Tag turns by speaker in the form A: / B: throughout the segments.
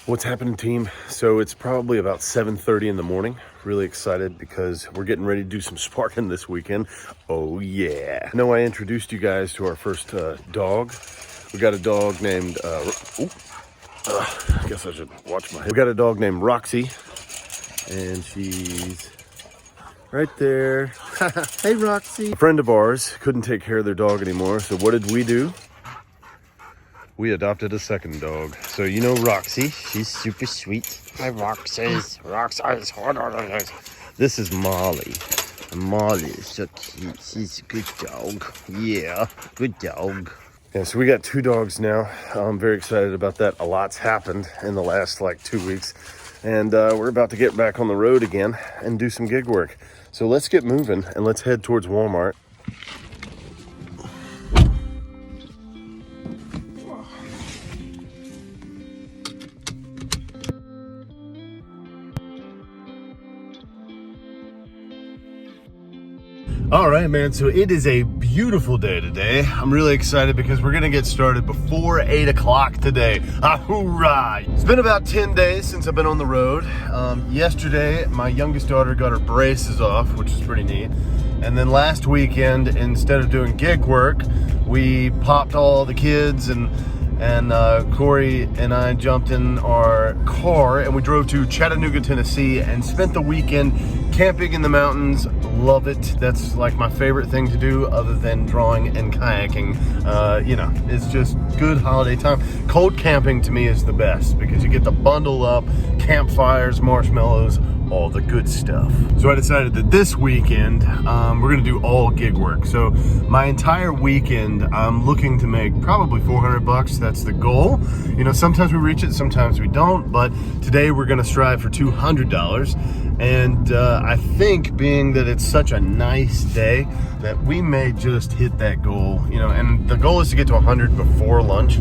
A: What's happening, team? So it's probably about 7:30 in the morning. Really excited because we're getting ready to do some sparking this weekend. Oh yeah. I know I introduced you guys to our first dog. We got a dog named, I guess I should watch my head. We got a dog named Roxy, and she's right there. Hey, Roxy. A friend of ours couldn't take care of their dog anymore, so what did we do? We adopted a second dog. So you know Roxy, she's super sweet. Hi, Roxy's. Roxy's. This is Molly. Molly is so cute. She's a good dog. Yeah, good dog. Yeah, so we got 2 dogs now. I'm very excited about that. A lot's happened in the last 2 weeks. And we're about to get back on the road again and do some gig work. So let's get moving and let's head towards Walmart. All right, man, so it is a beautiful day today. I'm really excited because we're gonna get started before 8 o'clock today. Hoorah! It's been about 10 days since I've been on the road. Yesterday, my youngest daughter got her braces off, which is pretty neat. And then last weekend, instead of doing gig work, we popped all the kids and Corey and I jumped in our car and we drove to Chattanooga, Tennessee and spent the weekend camping in the mountains. Love it. That's like my favorite thing to do other than drawing and kayaking. It's just good holiday time. Cold camping to me is the best because you get to bundle up, campfires, marshmallows, all the good stuff. So I decided that this weekend, we're gonna do all gig work. So my entire weekend, I'm looking to make probably $400. That's the goal. You know, sometimes we reach it, sometimes we don't, but today we're gonna strive for $200. And I think being that it's such a nice day that we may just hit that goal, and the goal is to get to 100 before lunch,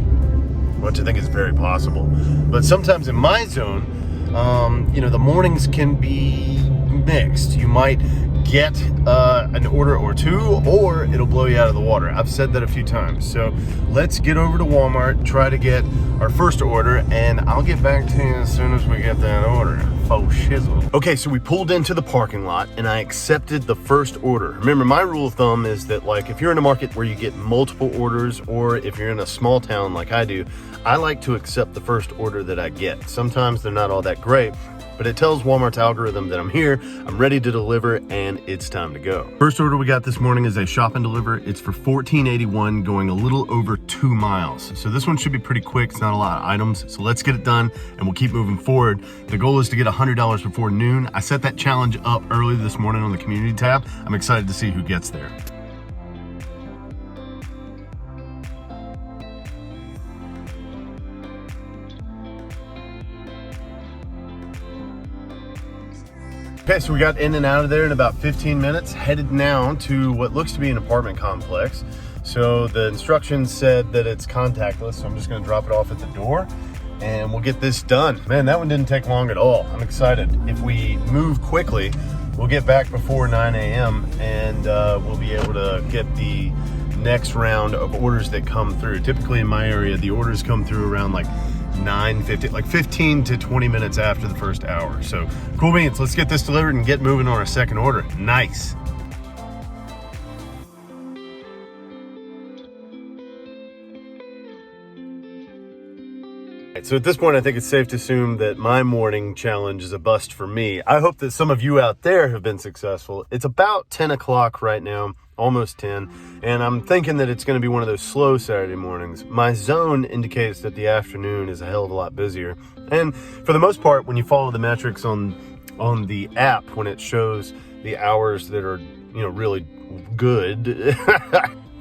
A: which I think is very possible. But sometimes in my zone, the mornings can be mixed. You might get an order or 2, or it'll blow you out of the water. I've said that a few times. So let's get over to Walmart, try to get our first order, and I'll get back to you as soon as we get that order. Faux shizzle. Okay, so we pulled into the parking lot and I accepted the first order. Remember, my rule of thumb is that if you're in a market where you get multiple orders, or if you're in a small town like I do, I like to accept the first order that I get. Sometimes they're not all that great, but it tells Walmart's algorithm that I'm here, I'm ready to deliver, and it's time to go. First order we got this morning is a shop and deliver. It's for $14.81, going a little over 2 miles. So this one should be pretty quick. It's not a lot of items. So let's get it done and we'll keep moving forward. The goal is to get $100 before noon. I set that challenge up early this morning on the community tab. I'm excited to see who gets there. Okay, so we got in and out of there in about 15 minutes, headed now to what looks to be an apartment complex. So the instructions said that it's contactless, so I'm just gonna drop it off at the door and we'll get this done. Man, that one didn't take long at all. I'm excited. If we move quickly, we'll get back before 9 a.m. and we'll be able to get the next round of orders that come through. Typically in my area, the orders come through around 9:50, 15 to 20 minutes after the first hour. So cool beans, let's get this delivered and get moving on our second order. Nice. So at this point, I think it's safe to assume that my morning challenge is a bust for me. I hope that some of you out there have been successful. It's about 10 o'clock right now, almost 10, and I'm thinking that it's going to be one of those slow Saturday mornings. My zone indicates that the afternoon is a hell of a lot busier. And for the most part, when you follow the metrics on the app, when it shows the hours that are, really good,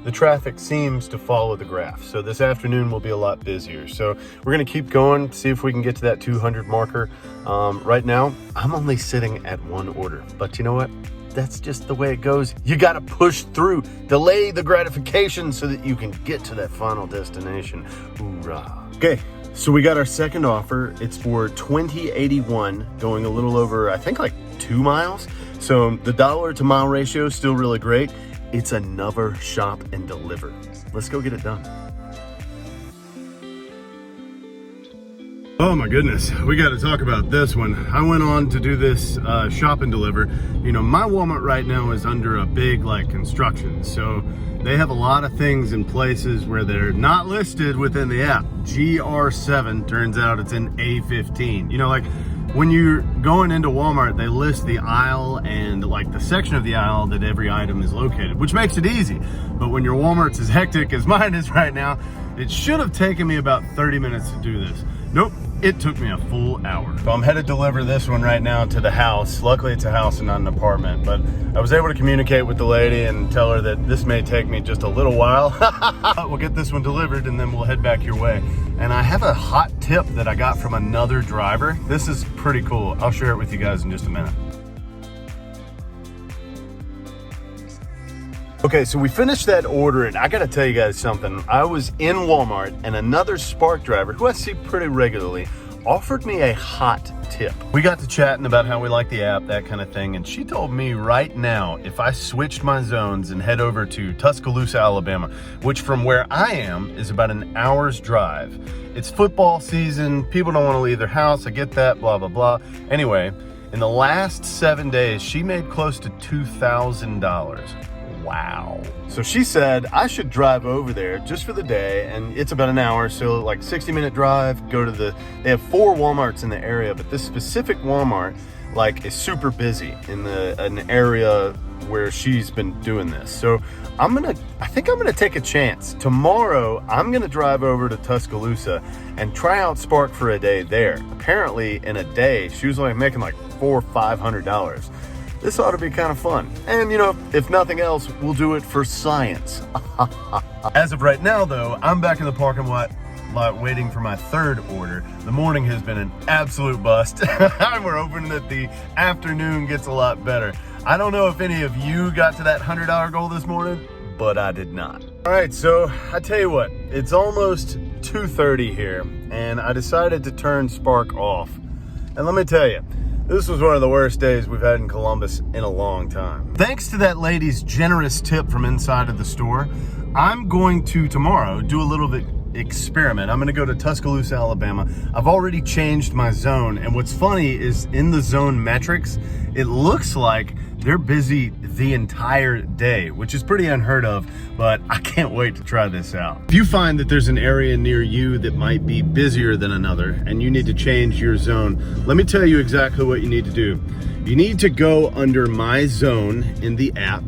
A: the traffic seems to follow the graph. So this afternoon will be a lot busier. So we're gonna keep going, see if we can get to that 200 marker. Right now, I'm only sitting at 1 order, but you know what? That's just the way it goes. You gotta push through, delay the gratification so that you can get to that final destination. Hoorah. Okay, so we got our second offer. It's for $20.81, going a little over, I think 2 miles. So the dollar to mile ratio is still really great. It's another shop and deliver. Let's go get it done. Oh my goodness, we got to talk about this one. I went on to do this shop and deliver. You know, my Walmart right now is under a big like construction, so they have a lot of things in places where they're not listed within the app. GR7 turns out it's in A15. You know, like when you're going into Walmart, they list the aisle and like the section of the aisle that every item is located, which makes it easy. But when your Walmart's as hectic as mine is right now, it should have taken me about 30 minutes to do this. Nope, it took me a full hour. So I'm headed to deliver this one right now to the house. Luckily it's a house and not an apartment, but I was able to communicate with the lady and tell her that this may take me just a little while. We'll get this one delivered and then we'll head back your way. And I have a hot tip that I got from another driver. This is pretty cool. I'll share it with you guys in just a minute. Okay, so we finished that order, and I gotta tell you guys something. I was in Walmart and another Spark driver, who I see pretty regularly, offered me a hot tip. We got to chatting about how we like the app, that kind of thing, and she told me right now, if I switched my zones and head over to Tuscaloosa, Alabama, which from where I am is about an hour's drive. It's football season, people don't wanna leave their house, I get that, blah, blah, blah. Anyway, in the last 7 days, she made close to $2,000. Wow. So she said I should drive over there just for the day, and it's about an hour, so like 60-minute drive, go to they have 4 Walmarts in the area, but this specific Walmart like is super busy in an area where she's been doing this. So I think I'm gonna take a chance. Tomorrow, I'm gonna drive over to Tuscaloosa and try out Spark for a day there. Apparently in a day, she was only making like $400 or $500. This ought to be kind of fun. And you know, if nothing else, we'll do it for science. As of right now though, I'm back in the parking lot waiting for my third order. The morning has been an absolute bust. We're hoping that the afternoon gets a lot better. I don't know if any of you got to that $100 goal this morning, but I did not. All right, so I tell you what, it's almost 2:30 here, and I decided to turn Spark off. And let me tell you, this was one of the worst days we've had in Columbus in a long time. Thanks to that lady's generous tip from inside of the store, I'm going to tomorrow do a little bit experiment. I'm gonna go to Tuscaloosa, Alabama. I've already changed my zone, and what's funny is in the zone metrics, it looks like they're busy the entire day, which is pretty unheard of, but I can't wait to try this out. If you find that there's an area near you that might be busier than another and you need to change your zone, let me tell you exactly what you need to do. You need to go under My Zone in the app,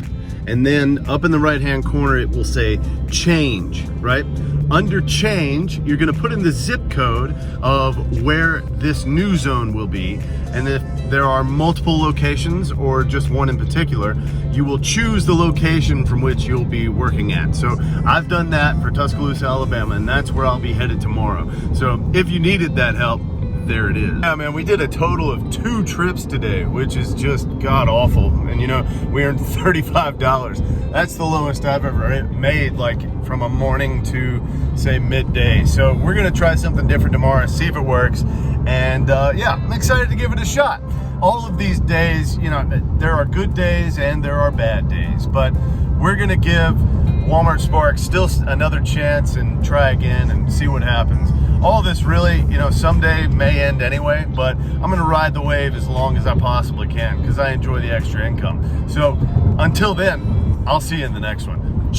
A: and then up in the right-hand corner, it will say change, right? Under change, you're gonna put in the zip code of where this new zone will be. And if there are multiple locations or just one in particular, you will choose the location from which you'll be working at. So I've done that for Tuscaloosa, Alabama, and that's where I'll be headed tomorrow. So if you needed that help, there it is. Yeah, man, we did a total of 2 trips today, which is just god-awful. And you know, we earned $35. That's the lowest I've ever made, like from a morning to say midday. So we're gonna try something different tomorrow, see if it works. And yeah, I'm excited to give it a shot. All of these days, you know, there are good days and there are bad days, but we're gonna give Walmart Spark still another chance and try again and see what happens. All this really, you know, someday may end anyway, but I'm gonna ride the wave as long as I possibly can because I enjoy the extra income. So until then, I'll see you in the next one.